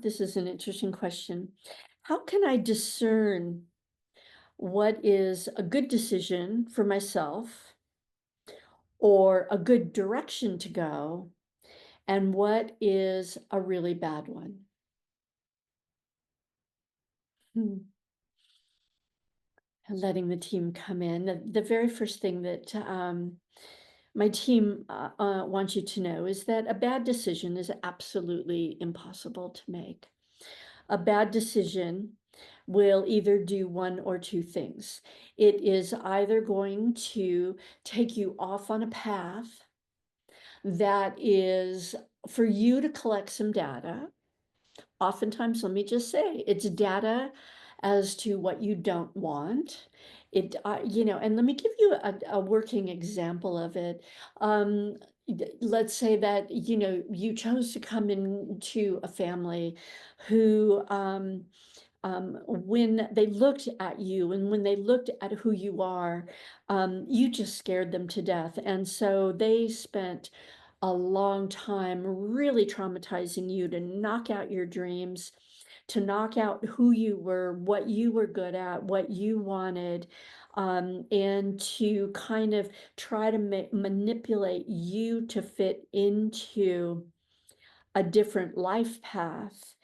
This is an interesting question. How can I discern what is a good decision for myself or a good direction to go, and what is a really bad one? Hmm. Letting the team come in. The very first thing that my team wants you to know is that a bad decision is absolutely impossible to make. A bad decision will either do one or two things. It is either going to take you off on a path that is for you to collect some data. Oftentimes, let me just say, it's data as to what you don't want. And let me give you a working example of it. Let's say that, you chose to come into a family who, when they looked at you and when they looked at who you are, you just scared them to death. And so they spent a long time really traumatizing you to knock out your dreams, to knock out who you were, what you were good at, what you wanted, and to kind of try to manipulate you to fit into a different life path.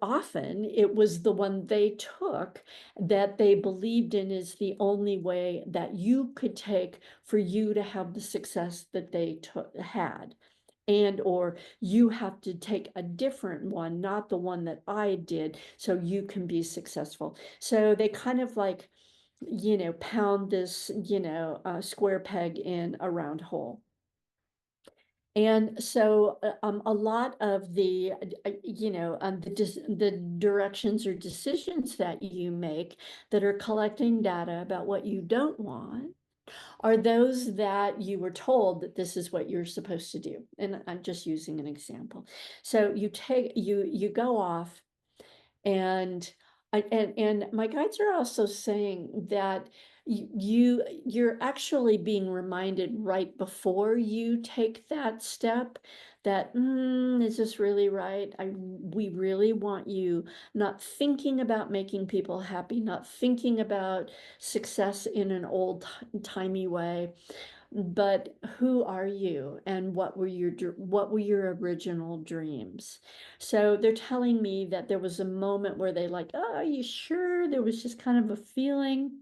Often it was the one they took that they believed in is the only way that you could take for you to have the success that they had. And or you have to take a different one, not the one that I did, so you can be successful. So they kind of like, pound this, square peg in a round hole. And so, a lot of the directions or decisions that you make that are collecting data about what you don't want are those that you were told that this is what you're supposed to do. And I'm just using an example. So you go off and and my guides are also saying that you're actually being reminded right before you take that step that is this really right? We really want you not thinking about making people happy, not thinking about success in an old-timey way, but who are you and what were your original dreams? So they're telling me that there was a moment where they like, oh, are you sure? There was just kind of a feeling.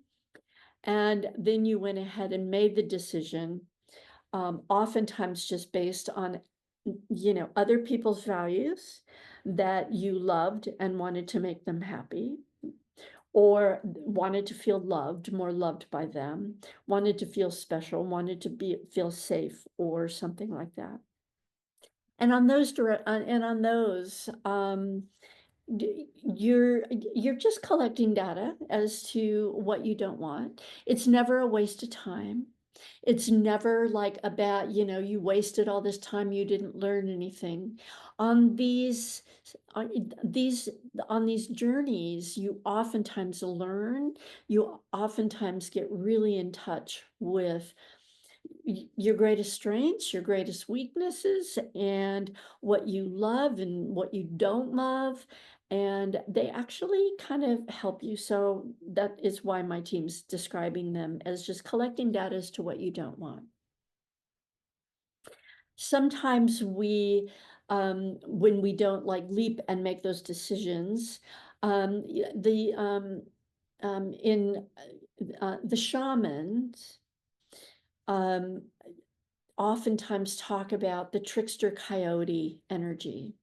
And then you went ahead and made the decision, oftentimes just based on, other people's values that you loved and wanted to make them happy, or wanted to feel loved, more loved by them, wanted to feel special, wanted to feel safe, or something like that. And on those, you're just collecting data as to what you don't want. It's never a waste of time. It's never like about, you wasted all this time, you didn't learn anything. On these on these journeys, you oftentimes learn, you oftentimes get really in touch with your greatest strengths, your greatest weaknesses, and what you love and what you don't love. And they actually kind of help you. So that is why my team's describing them as just collecting data as to what you don't want. Sometimes when we don't like leap and make those decisions, in the shamans, um, oftentimes talk about the trickster coyote energy.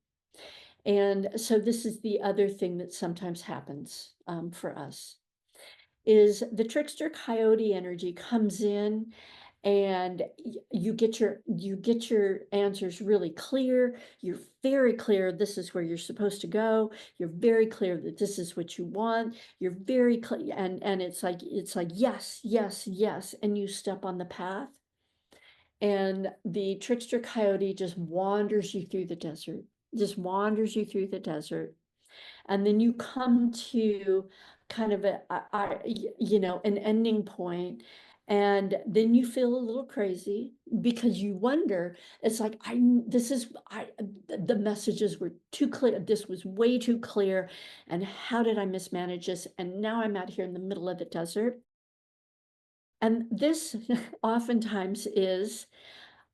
And so this is the other thing that sometimes happens for us is the trickster coyote energy comes in and you get your answers really clear. You're very clear this is where you're supposed to go. You're very clear that this is what you want. You're very clear, and it's like yes, yes, yes, and you step on the path and the trickster coyote just wanders you through the desert, just wanders you through the desert. And then you come to kind of an ending point, And then you feel a little crazy because you wonder, it's like, the messages were too clear. This was way too clear. And how did I mismanage this? And now I'm out here in the middle of the desert. And this oftentimes is,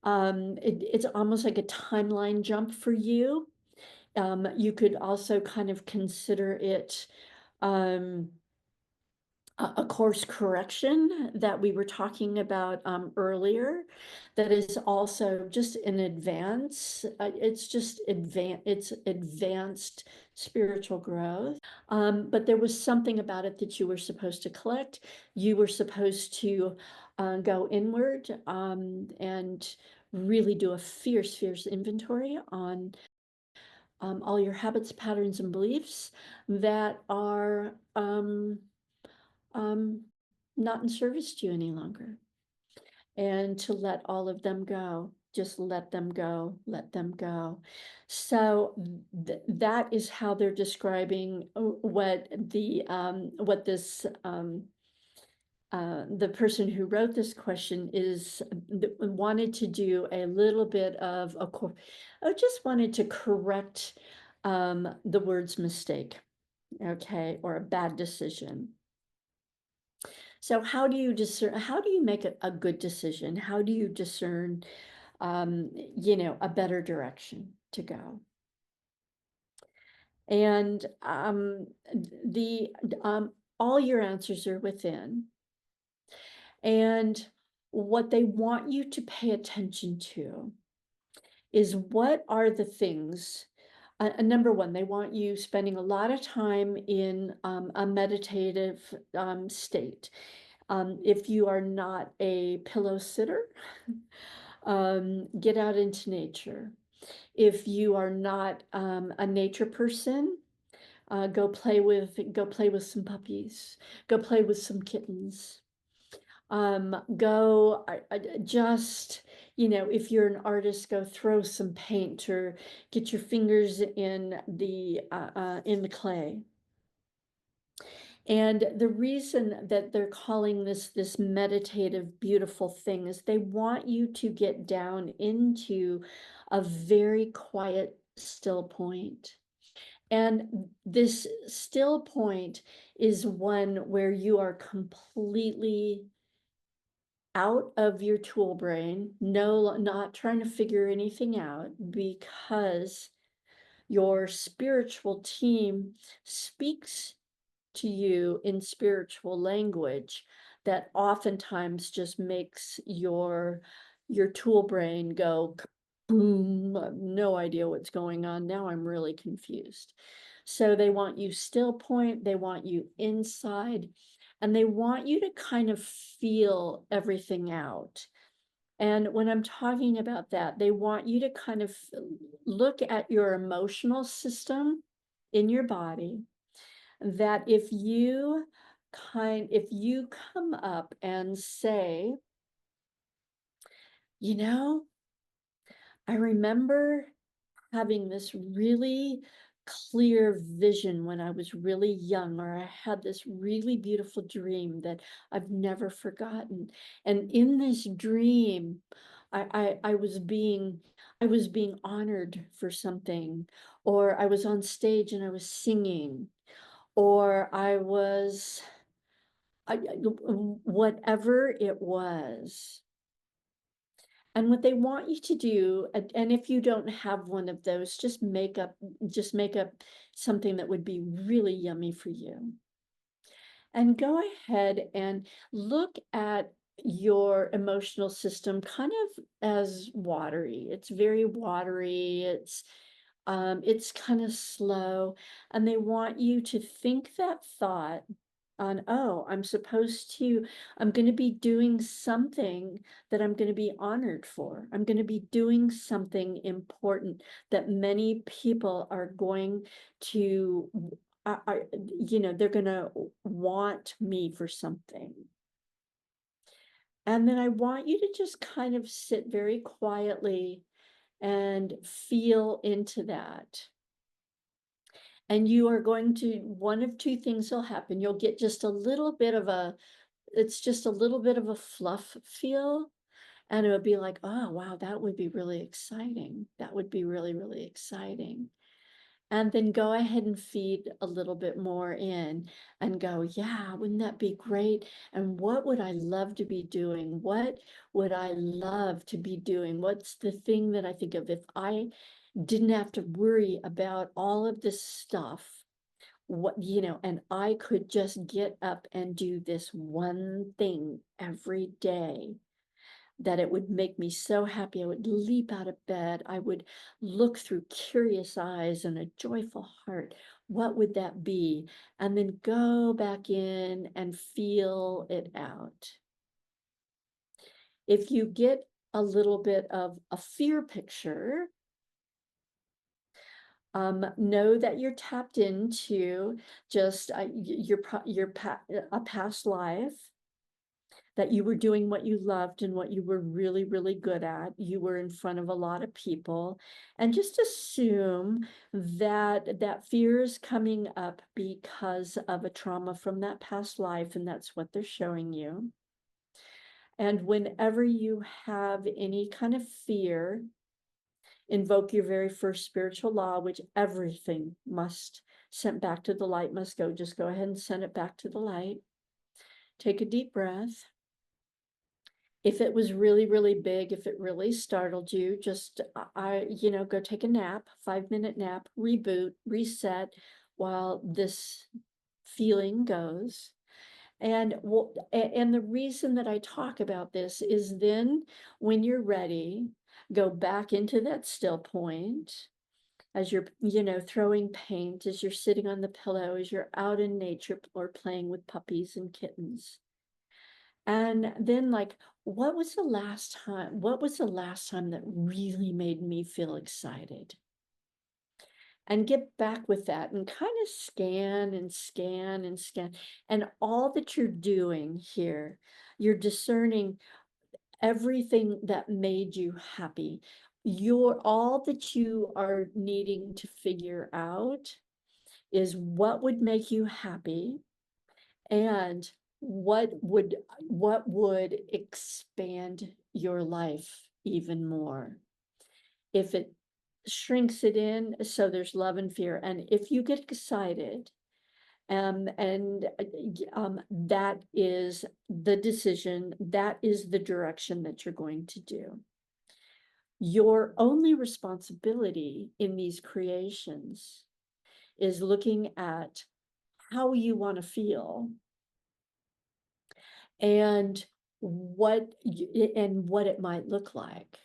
it's almost like a timeline jump for you. You could also kind of consider it, um, a course correction that we were talking about earlier, that is also just an advance. It's advanced spiritual growth. But there was something about it that you were supposed to collect. You were supposed to go inward and really do a fierce inventory on all your habits, patterns, and beliefs that are um, not in service to you any longer, and to let all of them go. Just let them go, let them go. So that is how they're describing what this the person who wrote this question is wanted to do a little bit of just wanted to correct the words mistake, okay, or a bad decision. So how do you discern, how do you make a good decision? How do you discern, a better direction to go? And the all your answers are within. And what they want you to pay attention to is, what are the things. Number one, they want you spending a lot of time in a meditative state. If you are not a pillow sitter, get out into nature. If you are not a nature person, go play with some puppies, go play with some kittens. Go just, if you're an artist, go throw some paint or get your fingers in the clay. And the reason that they're calling this meditative, beautiful thing is they want you to get down into a very quiet, still point. And this still point is one where you are completely out of your tool brain, no, not trying to figure anything out, because your spiritual team speaks to you in spiritual language that oftentimes just makes your tool brain go boom, no idea what's going on. Now I'm really confused. So they want you still point, they want you inside, and they want you to kind of feel everything out. And when I'm talking about that, they want you to kind of look at your emotional system in your body, that if you come up and say, you know, I remember having this really clear vision when I was really young, or I had this really beautiful dream that I've never forgotten. And in this dream, I was being honored for something, or I was on stage and I was singing, or whatever it was. And what they want you to do, and if you don't have one of those, just make up something that would be really yummy for you. And go ahead and look at your emotional system kind of as watery. It's very watery. It's kind of slow, and they want you to think that thought on, oh, I'm going to be doing something that I'm going to be honored for. I'm going to be doing something important that many people are going to, they're going to want me for something. And then I want you to just kind of sit very quietly and feel into that. And you are going to, one of two things will happen. You'll get just a little bit of it's just a little bit of a fluff feel. And it would be like, oh, wow, that would be really exciting. That would be really, really exciting. And then go ahead and feed a little bit more in and go, yeah, wouldn't that be great? And what would I love to be doing? What would I love to be doing? What's the thing that I think of if I didn't have to worry about all of this stuff? What, and I could just get up and do this one thing every day, that it would make me so happy. I would leap out of bed. I would look through curious eyes and a joyful heart. What would that be? And then go back in and feel it out. If you get a little bit of a fear picture, know that you're tapped into just a past life, that you were doing what you loved and what you were really, really good at. You were in front of a lot of people, and just assume that that fear is coming up because of a trauma from that past life, and that's what they're showing you. And whenever you have any kind of fear, invoke your very first spiritual law, which everything must sent back to the light must go. Just go ahead and send it back to the light. Take a deep breath. If it was really, really big, if it really startled you, just, go take a nap, 5-minute nap, reboot, reset while this feeling goes. And and the reason that I talk about this is then when you're ready, go back into that still point as you're, throwing paint, as you're sitting on the pillow, as you're out in nature or playing with puppies and kittens. And then, like, what was the last time that really made me feel excited? And get back with that and kind of scan and scan and scan. And all that you're doing here, you're discerning everything that made you happy. All that you are needing to figure out is what would make you happy, and what would expand your life even more. If it shrinks it in, so there's love and fear. And if you get excited, and that is the decision, that is the direction that you're going to do. Your only responsibility in these creations is looking at how you want to feel and what it might look like.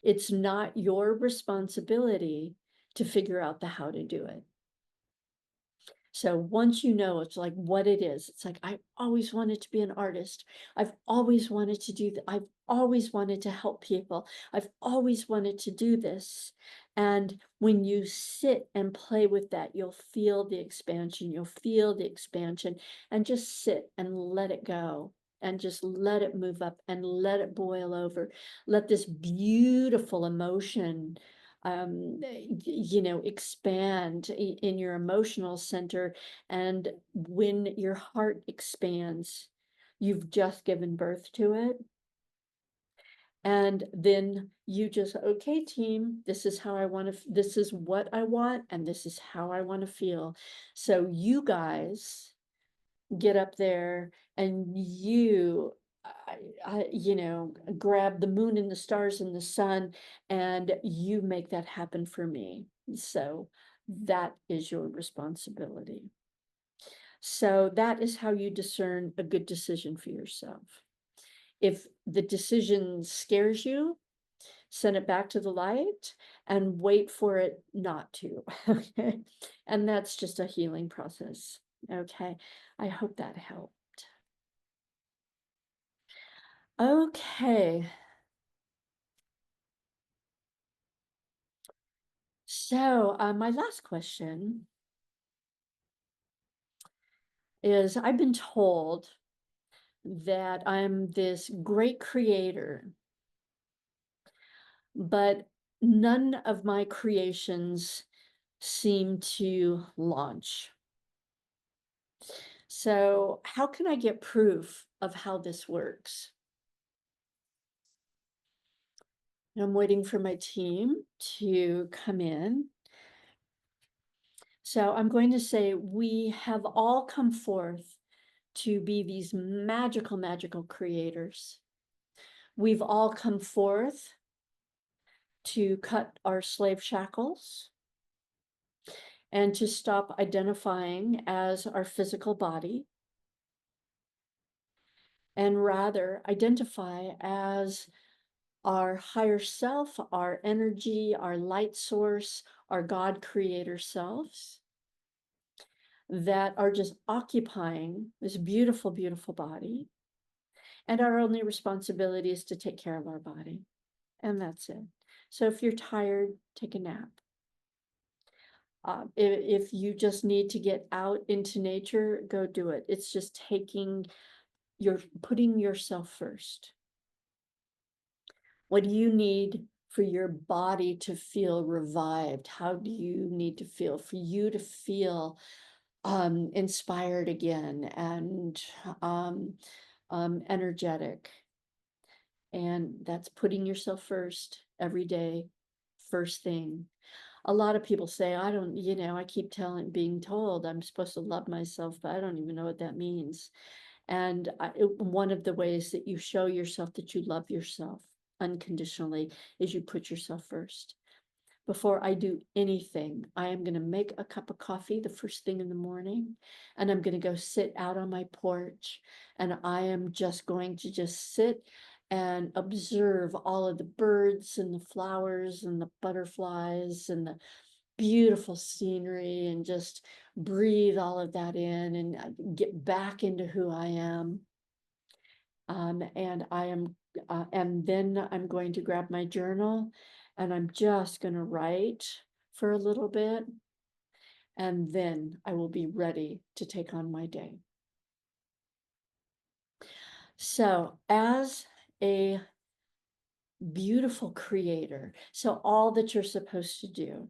It's not your responsibility to figure out the how to do it. So once you know, it's like what it is. It's like, I always wanted to be an artist. I've always wanted to do that. I've always wanted to help people. I've always wanted to do this. And when you sit and play with that, you'll feel the expansion. You'll feel the expansion, and just sit and let it go. And just let it move up and let it boil over. Let this beautiful emotion expand in your emotional center. And when your heart expands, you've just given birth to it. And then you just, okay, team, this is how I want to, this is what I want, and this is how I want to feel. So you guys get up there and grab the moon and the stars and the sun, and you make that happen for me. So that is your responsibility. So that is how you discern a good decision for yourself. If the decision scares you, send it back to the light and wait for it not to. Okay. And that's just a healing process. Okay. I hope that helped. Okay. So, my last question is, I've been told that I'm this great creator, but none of my creations seem to launch. So how can I get proof of how this works? I'm waiting for my team to come in. So I'm going to say we have all come forth to be these magical, magical creators. We've all come forth to cut our slave shackles and to stop identifying as our physical body and rather identify as our higher self, our energy, our light source, our God creator selves that are just occupying this beautiful, beautiful body. And our only responsibility is to take care of our body. And that's it. So if you're tired, take a nap. If you just need to get out into nature, go do it. It's just putting yourself first. What do you need for your body to feel revived? How do you need to feel for you to feel inspired again and um, energetic? And that's putting yourself first every day, first thing. A lot of people say, I don't, I keep being told I'm supposed to love myself, but I don't even know what that means. And one of the ways that you show yourself that you love yourself unconditionally is you put yourself first. Before I do anything, I am going to make a cup of coffee the first thing in the morning, and I'm going to go sit out on my porch, and I am just going to just sit and observe all of the birds and the flowers and the butterflies and the beautiful scenery and just breathe all of that in and get back into who I am. And then I'm going to grab my journal and I'm just going to write for a little bit. And then I will be ready to take on my day. So, as a beautiful creator, so all that you're supposed to do,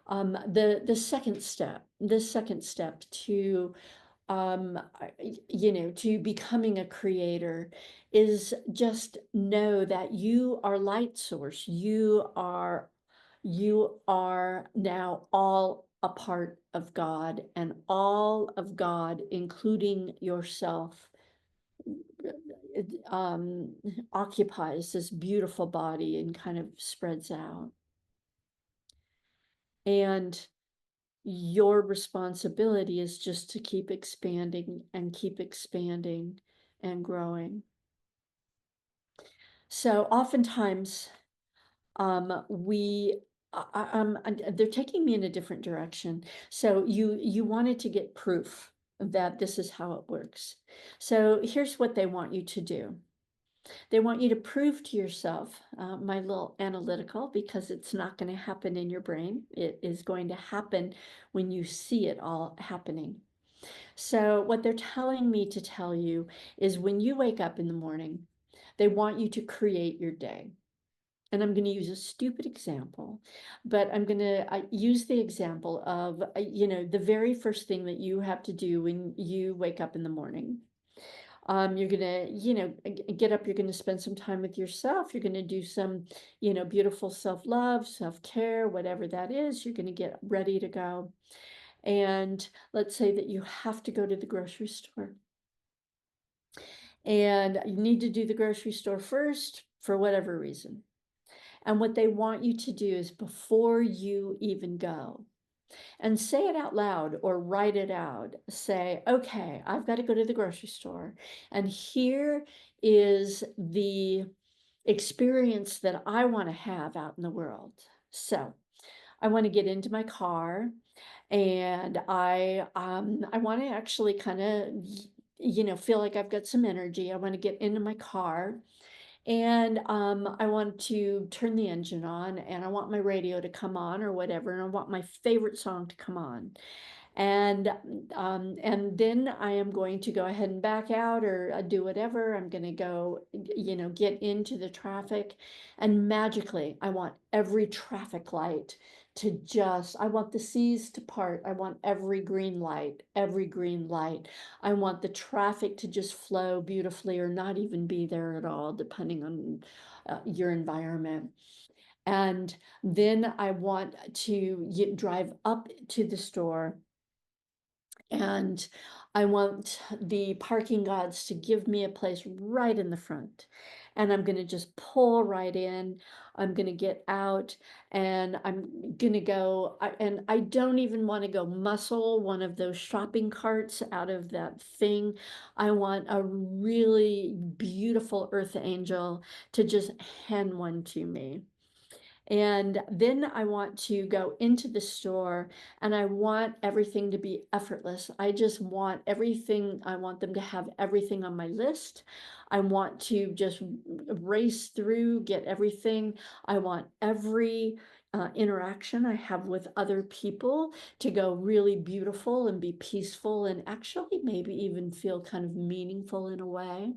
the second step to to becoming a creator is just know that you are light source. You are now all a part of God, and all of God, including yourself, um, occupies this beautiful body and kind of spreads out. And your responsibility is just to keep expanding and growing. So oftentimes, they're taking me in a different direction. So you wanted to get proof that this is how it works. So here's what they want you to do. They want you to prove to yourself, my little analytical, because it's not going to happen in your brain. It is going to happen when you see it all happening. So what they're telling me to tell you is when you wake up in the morning, they want you to create your day. And I'm going to use a stupid example, but I'm going to use the example of, the very first thing that you have to do when you wake up in the morning. You're gonna, get up, you're gonna spend some time with yourself. You're gonna do some, beautiful self-love, self-care, whatever that is. You're gonna get ready to go. And let's say that you have to go to the grocery store. And you need to do the grocery store first for whatever reason. And what they want you to do is before you even go, and say it out loud or write it out. Say, okay, I've got to go to the grocery store. And here is the experience that I want to have out in the world. So I want to get into my car and I want to actually kind of, feel like I've got some energy. I want to get into my car and I want to turn the engine on and I want my radio to come on or whatever, and I want my favorite song to come on. And then I am going to go ahead and back out or do whatever. I'm going to go, get into the traffic, and magically I want every traffic light to just, I want the seas to part. I want every green light, every green light. I want the traffic to just flow beautifully or not even be there at all, depending on your environment. And then I want to drive up to the store, and I want the parking gods to give me a place right in the front. And I'm going to just pull right in. I'm going to get out and I'm going to go. And I don't even want to go muscle one of those shopping carts out of that thing. I want a really beautiful earth angel to just hand one to me. And then I want to go into the store and I want everything to be effortless. I just want everything. I want them to have everything on my list. I want to just race through, get everything. I want every interaction I have with other people to go really beautiful and be peaceful and actually maybe even feel kind of meaningful in a way.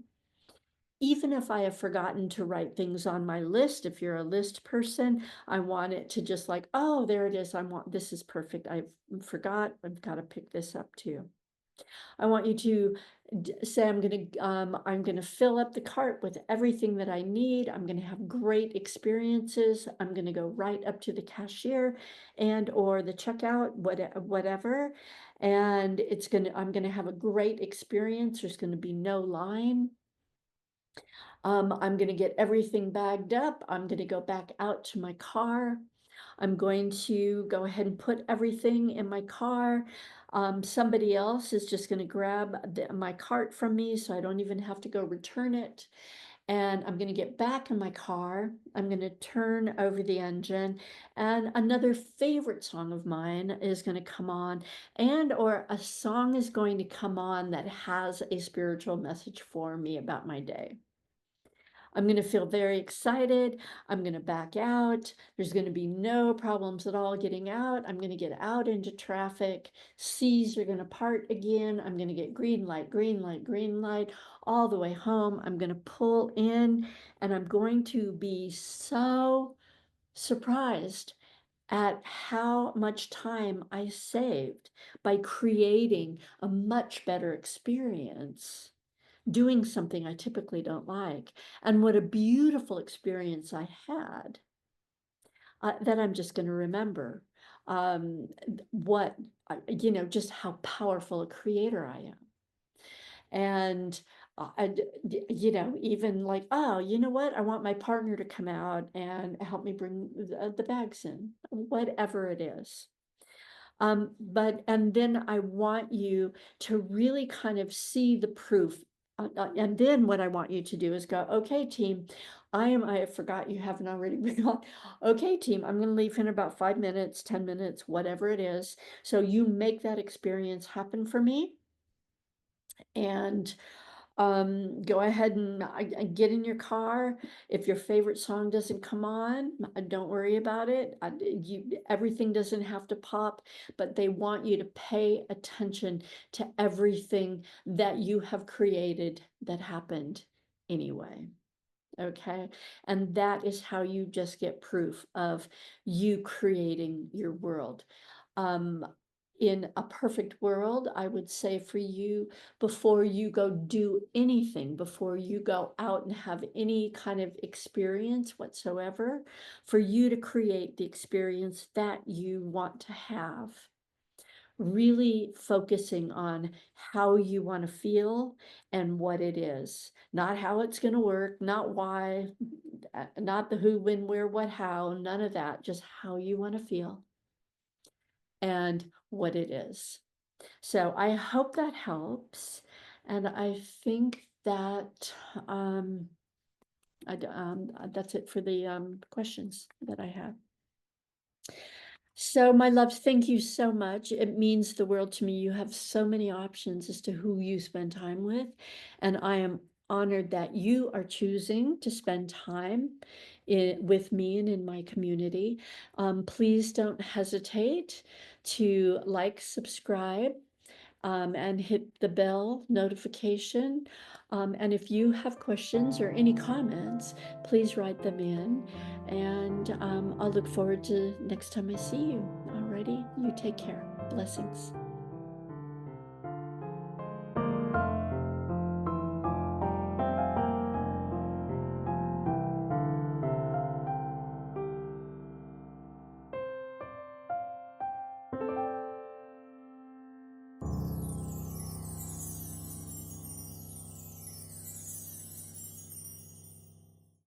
Even if I have forgotten to write things on my list, if you're a list person, I want it to just like, oh, there it is. This is perfect. I forgot. I've got to pick this up too. I want you to say, I'm gonna fill up the cart with everything that I need. I'm gonna have great experiences. I'm gonna go right up to the cashier and or the checkout, whatever. And I'm gonna have a great experience. There's gonna be no line. I'm going to get everything bagged up. I'm going to go back out to my car. I'm going to go ahead and put everything in my car. Somebody else is just going to grab my cart from me so I don't even have to go return it. And I'm going to get back in my car. I'm going to turn over the engine, and another favorite song of mine is going to come on, and or a song is going to come on that has a spiritual message for me about my day. I'm going to feel very excited. I'm going to back out. There's going to be no problems at all getting out. I'm going to get out into traffic. Seas are going to part again. I'm going to get green light, green light, green light all the way home. I'm going to pull in and I'm going to be so surprised at how much time I saved by creating a much better experience doing something I typically don't like. And what a beautiful experience I had that I'm just going to remember. What, just how powerful a creator I am. And, even like, oh, you know what? I want my partner to come out and help me bring the bags in, whatever it is. And then I want you to really kind of see the proof. And then what I want you to do is go, okay, team, I forgot you haven't already begun. Okay, team, I'm going to leave in about 5 minutes, 10 minutes, whatever it is. So you make that experience happen for me. And go ahead and get in your car. If your favorite song doesn't come on, don't worry about it. Everything doesn't have to pop, but they want you to pay attention to everything that you have created that happened anyway. Okay. And that is how you just get proof of you creating your world. Um, in a perfect world, I would say for you, before you go do anything, before you go out and have any kind of experience whatsoever, for you to create the experience that you want to have, really focusing on how you want to feel and what it is, not how it's going to work, not why, not the who, when, where, what, how, none of that, just how you want to feel and what it is. So I hope that helps. And I think that that's it for the questions that I have. So, my loves, thank you so much. It means the world to me. You have so many options as to who you spend time with, and I am honored that you are choosing to spend time with me and in my community. Please don't hesitate to like, subscribe, and hit the bell notification. And if you have questions or any comments, please write them in. And I'll look forward to next time I see you. Alrighty, you take care. Blessings.